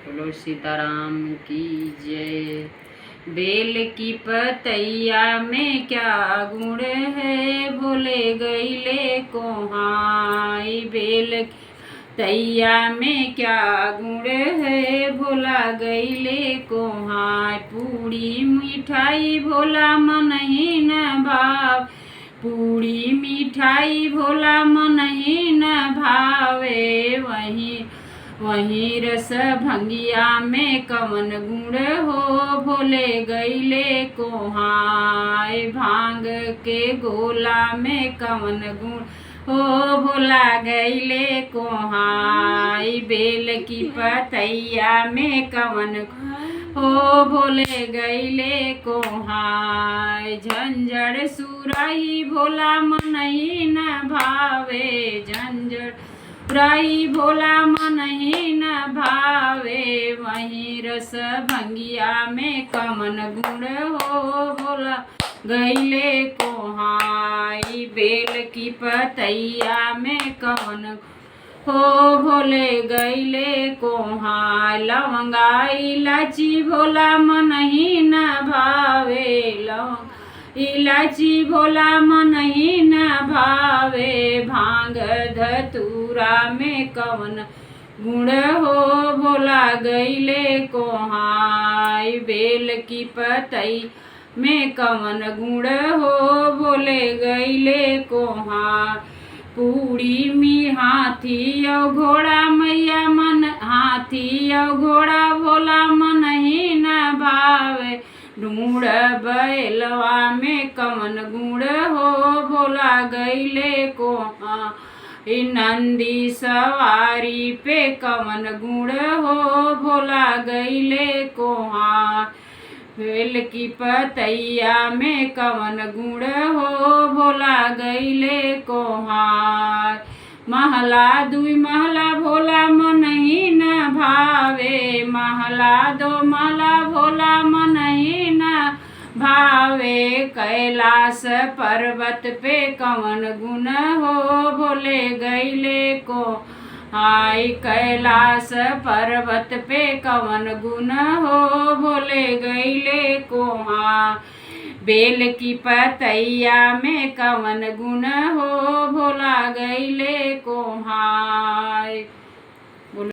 बोलो सीताराम की जय। बेल की पतैया में क्या गुण है, भोले गईले कोहाई। बेल की तैया में क्या गुण है, भोला गईले कोहाई। पूड़ी मिठाई भोला मन ही न भाव, पूड़ी मिठाई भोला मन ही न भावे। वहीं रस भंगिया में कवन गुण हो, भोले गईले कोहाय। भांग के गोला में कवन गुण हो, भोला गईले कोहाय। बेल की पतैया में कवन हो, भोले गईले कोहाय। झंझर सुराई भोला मन ही न भावे, झंझर राई भोला मन ही न भावे। वहीं रस भंगिया में कवन गुण हो, भोला गईले कोहाई। बेल की पतैया में कवन हो, भोले गईले कोहाई। लवंगा इलाची भोला मन ही न भावे, लवंग इलाची भोला मन ही न भावे। भांग धतूरा में कवन गुण हो, भोला गईले कोहाय। बेल की पतई में कवन गुण हो, भोले गईले कोहाय। पूड़ी में हाथी और घोड़ा मैया मन, हाथी और घोड़ा भोला मन ही न भावे। ढूंढ बैलवा में कवन गुण हो, भोला गईले कोहाय। नंदी सवारी पे कवन गुण हो, भोला गईले कोहाय। बेल की पतैया में कवन गुण हो, भोला गईले कोहाय। महला दुई महला भोला मन ही न भावे, महला दो महला भोला मन ही न भावे। कैलाश पर्वत पे कवन गुण हो, भोले गईले कोहाय। कैलाश पर्वत पे कवन गुण हो, भोले गईले कोहाय। बेल की पतैया में कवन गुण हो, भोला गईले कोहाय।